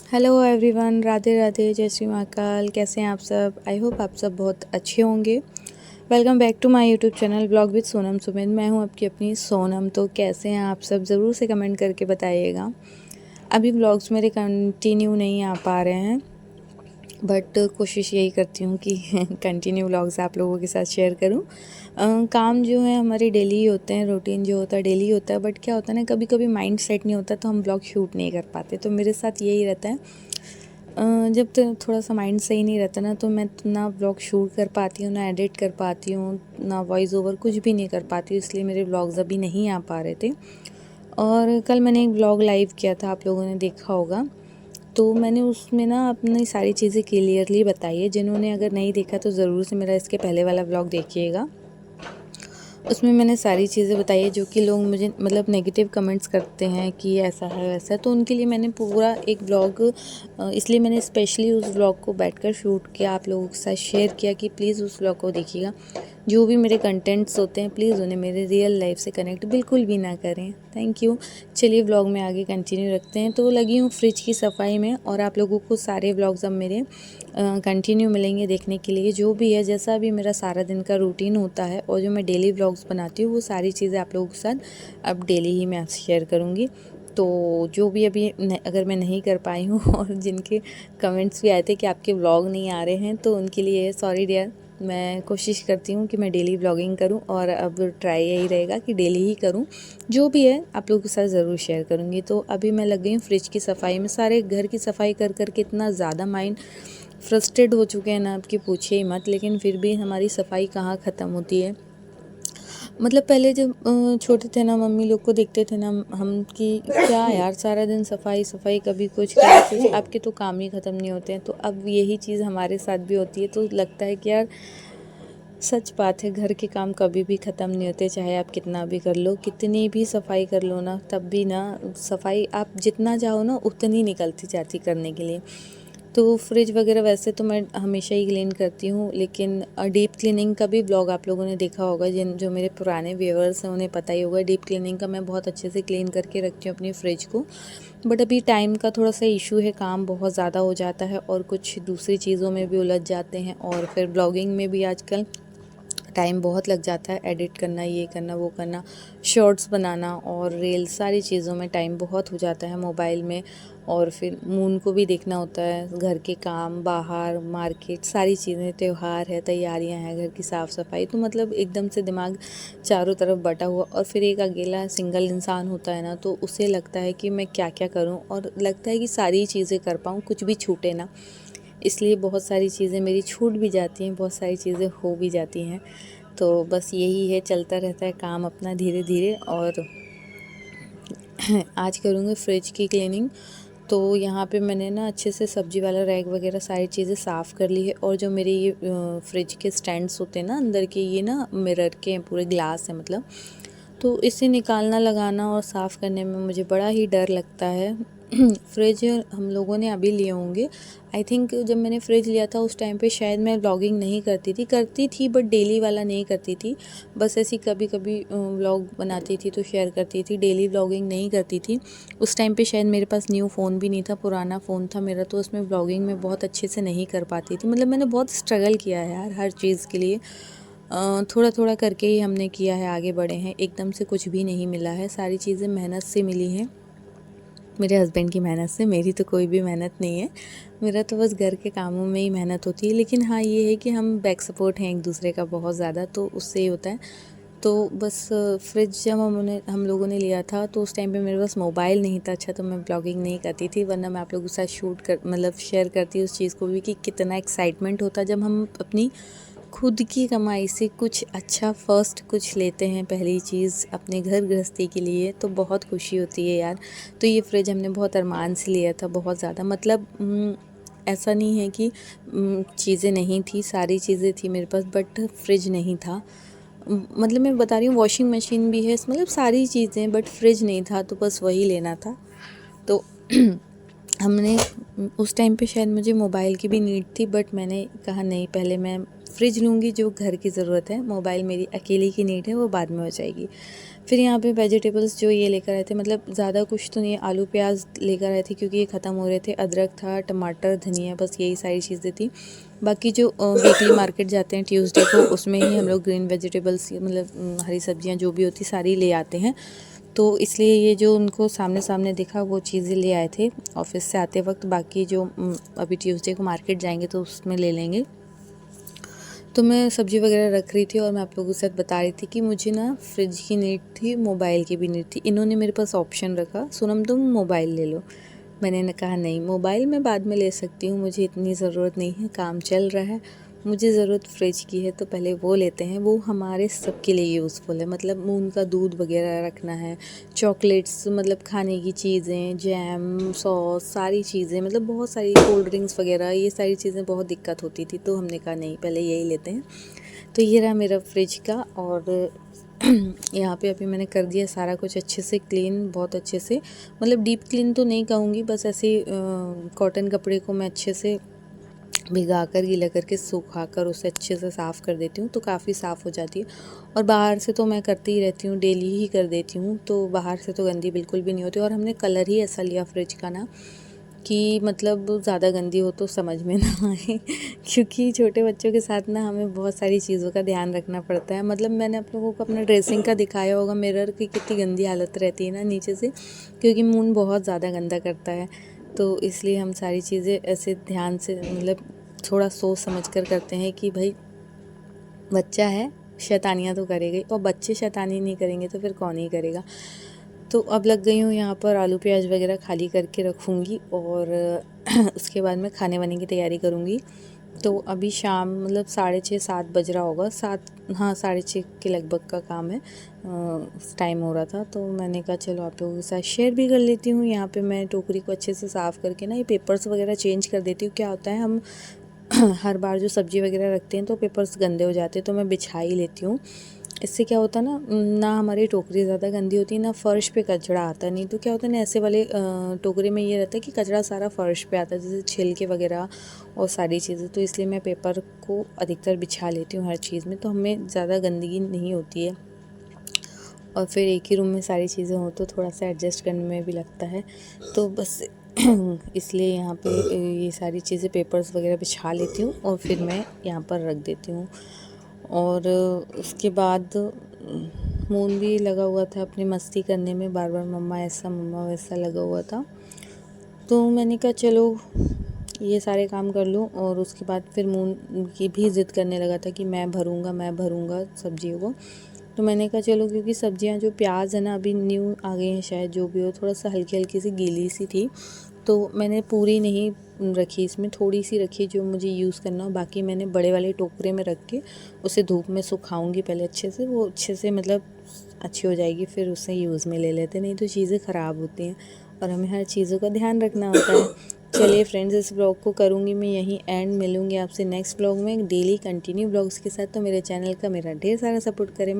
Hello everyone, Radhe Radhe, जय श्री महाकाल। कैसे हैं आप सब? आई होप आप सब बहुत अच्छे होंगे। Welcome back to my YouTube channel blog with Sonam Sumit. मैं हूं आपकी अपनी सोनम। तो कैसे हैं आप सब? ज़रूर से कमेंट करके बताइएगा। अभी ब्लॉग्स मेरे कंटिन्यू नहीं आ पा रहे हैं, बट कोशिश यही करती हूँ कि कंटिन्यू व्लॉग्स आप लोगों के साथ शेयर करूँ। काम जो है हमारे डेली ही होते हैं, रूटीन जो होता है डेली होता है, बट क्या होता है ना, कभी कभी माइंड सेट नहीं होता तो हम ब्लॉग शूट नहीं कर पाते। तो मेरे साथ यही रहता है, जब तक थोड़ा सा माइंड सही नहीं रहता ना, तो मैं ना ब्लॉग शूट कर पाती हूँ, ना एडिट कर पाती हूँ, ना वॉइस ओवर, कुछ भी नहीं कर पाती हूँ। इसलिए मेरे ब्लॉग्स अभी नहीं आ पा रहे थे। और कल मैंने एक ब्लॉग लाइव किया था, आप लोगों ने देखा होगा। तो मैंने उसमें ना अपनी सारी चीज़ें क्लियरली बताई है। जिन्होंने अगर नहीं देखा तो ज़रूर से मेरा इसके पहले वाला ब्लॉग देखिएगा। उसमें मैंने सारी चीज़ें बताई है, जो कि लोग मुझे मतलब नेगेटिव कमेंट्स करते हैं कि ऐसा है वैसा है। तो उनके लिए मैंने पूरा एक ब्लॉग, इसलिए मैंने स्पेशली उस ब्लॉग को बैठकर शूट किया, आप लोगों के साथ शेयर किया कि प्लीज़ उस ब्लॉग को देखिएगा। जो भी मेरे कंटेंट्स होते हैं प्लीज़ उन्हें मेरे रियल लाइफ से कनेक्ट बिल्कुल भी ना करें। Thank you. चलिए ब्लॉग में आगे कंटिन्यू रखते हैं। तो लगी हूँ फ्रिज की सफाई में, और आप लोगों को सारे ब्लॉग्स अब मेरे कंटिन्यू मिलेंगे देखने के लिए। जो भी है, जैसा भी मेरा सारा दिन का रूटीन होता है और जो मैं डेली ब्लॉग्स बनाती हूँ, वो सारी चीज़ें आप लोगों के साथ अब डेली ही मैं शेयर करूँगी। तो जो भी अभी अगर मैं नहीं कर पाई हूँ और जिनके कमेंट्स भी आए थे कि आपके व्लॉग नहीं आ रहे हैं, तो उनके लिए सॉरी डियर। मैं कोशिश करती हूँ कि मैं डेली ब्लॉगिंग करूँ, और अब ट्राई यही रहेगा कि डेली ही करूँ। जो भी है आप लोगों के साथ ज़रूर शेयर करूँगी। तो अभी मैं लग गई हूँ फ्रिज की सफाई में। सारे घर की सफाई कर कर के इतना ज़्यादा माइंड फ्रस्ट्रेट हो चुके हैं ना, आपकी पूछिए ही मत। लेकिन फिर भी हमारी सफाई कहाँ ख़त्म होती है। मतलब पहले जब छोटे थे ना, मम्मी लोग को देखते थे ना हम कि क्या यार सारा दिन सफाई सफाई, कभी कुछ आपके तो काम ही ख़त्म नहीं होते हैं। तो अब यही चीज़ हमारे साथ भी होती है। तो लगता है कि यार सच बात है, घर के काम कभी भी ख़त्म नहीं होते। चाहे आप कितना भी कर लो, कितनी भी सफाई कर लो ना, तब भी ना सफाई आप जितना चाहो ना उतनी निकलती जाती करने के लिए। तो फ्रिज वगैरह वैसे तो मैं हमेशा ही क्लीन करती हूँ, लेकिन डीप क्लीनिंग का भी ब्लॉग आप लोगों ने देखा होगा। जिन जो मेरे पुराने व्यूअर्स हैं उन्हें पता ही होगा। डीप क्लीनिंग का मैं बहुत अच्छे से क्लीन करके रखती हूँ अपनी फ्रिज को। बट अभी टाइम का थोड़ा सा इशू है, काम बहुत ज़्यादा हो जाता है और कुछ दूसरी चीज़ों में भी उलझ जाते हैं, और फिर ब्लॉगिंग में भी आजकल टाइम बहुत लग जाता है। एडिट करना, ये करना, वो करना, शॉर्ट्स बनाना और रील, सारी चीज़ों में टाइम बहुत हो जाता है मोबाइल में। और फिर मून को भी देखना होता है, घर के काम, बाहर मार्केट, सारी चीज़ें, त्यौहार है, तैयारियां हैं, घर की साफ़ सफाई। तो मतलब एकदम से दिमाग चारों तरफ बटा हुआ, और फिर एक अकेला सिंगल इंसान होता है ना, तो उसे लगता है कि मैं क्या क्या करूं, और लगता है कि सारी चीज़ें कर पाऊँ, कुछ भी छूटे ना। इसलिए बहुत सारी चीज़ें मेरी छूट भी जाती हैं, बहुत सारी चीज़ें हो भी जाती हैं। तो बस यही है, चलता रहता है काम अपना धीरे धीरे। और आज करूँगी फ्रिज की क्लीनिंग। तो यहाँ पे मैंने ना अच्छे से सब्जी वाला रैक वगैरह सारी चीज़ें साफ़ कर ली है। और जो मेरे ये फ्रिज के स्टैंड्स होते हैं ना अंदर के, ये ना मिरर के पूरे ग्लास है मतलब। तो इसे निकालना, लगाना और साफ़ करने में मुझे बड़ा ही डर लगता है। फ्रिज हम लोगों ने अभी लिए होंगे, आई थिंक जब मैंने फ्रिज लिया था उस टाइम पे शायद मैं व्लॉगिंग नहीं करती थी, बट डेली वाला नहीं करती थी। बस ऐसी कभी कभी व्लॉग बनाती थी तो शेयर करती थी, डेली व्लॉगिंग नहीं करती थी। उस टाइम पे शायद मेरे पास न्यू फ़ोन भी नहीं था, पुराना फ़ोन था मेरा। तो उसमें व्लॉगिंग में बहुत अच्छे से नहीं कर पाती थी। मतलब मैंने बहुत स्ट्रगल किया है यार हर चीज़ के लिए। थोड़ा थोड़ा करके ही हमने किया है, आगे बढ़े हैं। एकदम से कुछ भी नहीं मिला है, सारी चीज़ें मेहनत से मिली हैं, मेरे हस्बैंड की मेहनत से। मेरी तो कोई भी मेहनत नहीं है, मेरा तो बस घर के कामों में ही मेहनत होती है। लेकिन हाँ, ये है कि हम बैक सपोर्ट हैं एक दूसरे का बहुत ज़्यादा, तो उससे ही होता है। तो बस फ्रिज जब हम लोगों ने लिया था, तो उस टाइम पे मेरे पास मोबाइल नहीं था अच्छा, तो मैं ब्लॉगिंग नहीं करती थी। वरना मैं आप लोगों के साथ शूट कर मतलब शेयर करती उस चीज़ को भी, कि कितना एक्साइटमेंट होता जब हम अपनी खुद की कमाई से कुछ अच्छा फर्स्ट कुछ लेते हैं, पहली चीज़ अपने घर गृहस्थी के लिए, तो बहुत खुशी होती है यार। तो ये फ्रिज हमने बहुत अरमान से लिया था, बहुत ज़्यादा। मतलब ऐसा नहीं है कि चीज़ें नहीं थी, सारी चीज़ें थी मेरे पास, बट फ्रिज नहीं था। मतलब मैं बता रही हूँ, वॉशिंग मशीन भी है, मतलब सारी चीज़ें, बट फ्रिज नहीं था। तो बस वही लेना था। तो हमने उस टाइम पे शायद मुझे मोबाइल की भी नीड थी, बट मैंने कहा नहीं, पहले मैं फ्रिज लूँगी जो घर की ज़रूरत है, मोबाइल मेरी अकेली की नीड है, वो बाद में हो जाएगी। फिर यहाँ पे वेजिटेबल्स जो ये लेकर आए थे, मतलब ज़्यादा कुछ तो नहीं, आलू प्याज लेकर आए थे क्योंकि ये ख़त्म हो रहे थे, अदरक था, टमाटर, धनिया, बस यही सारी चीज़ें थी। बाकी जो वीकली मार्केट जाते हैं ट्यूसडे को, उसमें ही हम लोग ग्रीन वेजिटेबल्स मतलब हरी सब्जियाँ जो भी होती सारी ले आते हैं। तो इसलिए ये जो उनको सामने सामने दिखा वो चीज़ें ले आए थे ऑफिस से आते वक्त। बाकी जो अभी ट्यूसडे को मार्केट जाएंगे तो उसमें ले लेंगे। तो मैं सब्ज़ी वगैरह रख रही थी और मैं आप लोगों के साथ बता रही थी कि मुझे ना फ्रिज की नीड थी, मोबाइल की भी नीड थी। इन्होंने मेरे पास ऑप्शन रखा, सोनम तुम मोबाइल ले लो। मैंने कहा नहीं, मोबाइल मैं बाद में ले सकती हूँ, मुझे इतनी ज़रूरत नहीं है, काम चल रहा है, मुझे ज़रूरत फ्रिज की है तो पहले वो लेते हैं। वो हमारे सबके लिए यूज़फुल है, मतलब मून का दूध वगैरह रखना है, चॉकलेट्स मतलब खाने की चीज़ें, जैम, सॉस, सारी चीज़ें, मतलब बहुत सारी कोल्ड ड्रिंक्स वगैरह, ये सारी चीज़ें बहुत दिक्कत होती थी। तो हमने कहा नहीं, पहले यही लेते हैं। तो ये रहा मेरा फ्रिज का। और यहाँ पे अभी मैंने कर दिया सारा कुछ अच्छे से क्लीन, बहुत अच्छे से, मतलब डीप क्लीन तो नहीं कहूँगी, बस ऐसे कॉटन कपड़े को मैं अच्छे से भिगा कर, गीला करके, सुखा कर उसे अच्छे से साफ़ कर देती हूँ तो काफ़ी साफ़ हो जाती है। और बाहर से तो मैं करती ही रहती हूँ, डेली ही कर देती हूँ, तो बाहर से तो गंदी बिल्कुल भी नहीं होती। और हमने कलर ही ऐसा लिया फ्रिज का ना कि मतलब ज़्यादा गंदी हो तो समझ में ना आए क्योंकि छोटे बच्चों के साथ ना हमें बहुत सारी चीज़ों का ध्यान रखना पड़ता है। मतलब मैंने आप लोगों को अपना ड्रेसिंग का दिखाया होगा, मिरर की कितनी गंदी हालत रहती है ना नीचे से, क्योंकि मून बहुत ज़्यादा गंदा करता है। तो इसलिए हम सारी चीज़ें ऐसे ध्यान से, मतलब थोड़ा सोच समझ कर करते हैं कि भाई बच्चा है, शैतानियाँ तो करेगा ही, और बच्चे शैतानी नहीं करेंगे तो फिर कौन ही करेगा। तो अब लग गई हूँ यहाँ पर आलू प्याज वगैरह खाली करके रखूँगी और उसके बाद में खाने वाने की तैयारी करूँगी। तो अभी शाम मतलब 6:30-7 बज रहा होगा, 7, हाँ 6:30 के लगभग का काम है, टाइम हो रहा था। तो मैंने कहा चलो आप लोगों के साथ शेयर भी कर लेती हूँ। यहाँ पे मैं टोकरी को अच्छे से साफ़ करके ना ये पेपर्स वगैरह चेंज कर देती हूँ। क्या होता है, हम हर बार जो सब्ज़ी वगैरह रखते हैं तो पेपर्स गंदे हो जाते हैं, तो मैं बिछा ही लेती हूँ। इससे क्या होता है ना, ना हमारी टोकरी ज़्यादा गंदी होती है, ना फ़र्श पे कचरा आता है। नहीं तो क्या होता है ना, ऐसे वाले टोकरी में ये रहता है कि कचरा सारा फ़र्श पे आता है, जैसे छिलके वगैरह और सारी चीज़ें। तो इसलिए मैं पेपर को अधिकतर बिछा लेती हूँ हर चीज़ में, तो हमें ज़्यादा गंदगी नहीं होती है। और फिर एक ही रूम में सारी चीज़ें हो तो थोड़ा सा एडजस्ट करने में भी लगता है। तो बस इसलिए यहाँ पे ये सारी चीज़ें, पेपर्स वगैरह बिछा लेती हूँ और फिर मैं यहाँ पर रख देती हूँ। और उसके बाद मून भी लगा हुआ था अपनी मस्ती करने में, बार बार मम्मा ऐसा मम्मा वैसा लगा हुआ था। तो मैंने कहा चलो ये सारे काम कर लूँ। और उसके बाद फिर मून की भी ज़िद करने लगा था कि मैं भरूँगा सब्जियों को। तो मैंने कहा चलो, क्योंकि सब्जियां जो प्याज है ना अभी न्यू आ गई हैं शायद, जो भी हो, थोड़ा सा हल्की हल्की सी गीली सी थी, तो मैंने पूरी नहीं रखी, इसमें थोड़ी सी रखी जो मुझे यूज़ करना हो। बाकी मैंने बड़े वाले टोकरे में रख के उसे धूप में सुखाऊंगी पहले अच्छे से, वो अच्छे से मतलब अच्छी हो जाएगी, फिर उसे यूज़ में ले लेते, नहीं तो चीज़ें ख़राब होती हैं और हमें हर चीज़ों का ध्यान रखना होता है। चलिए फ्रेंड्स, इस ब्लॉग को करूँगी मैं यहीं एंड, मिलूँगी आपसे नेक्स्ट ब्लॉग में डेली कंटिन्यू ब्लॉग्स के साथ। तो मेरे चैनल का मेरा ढेर सारा सपोर्ट करें।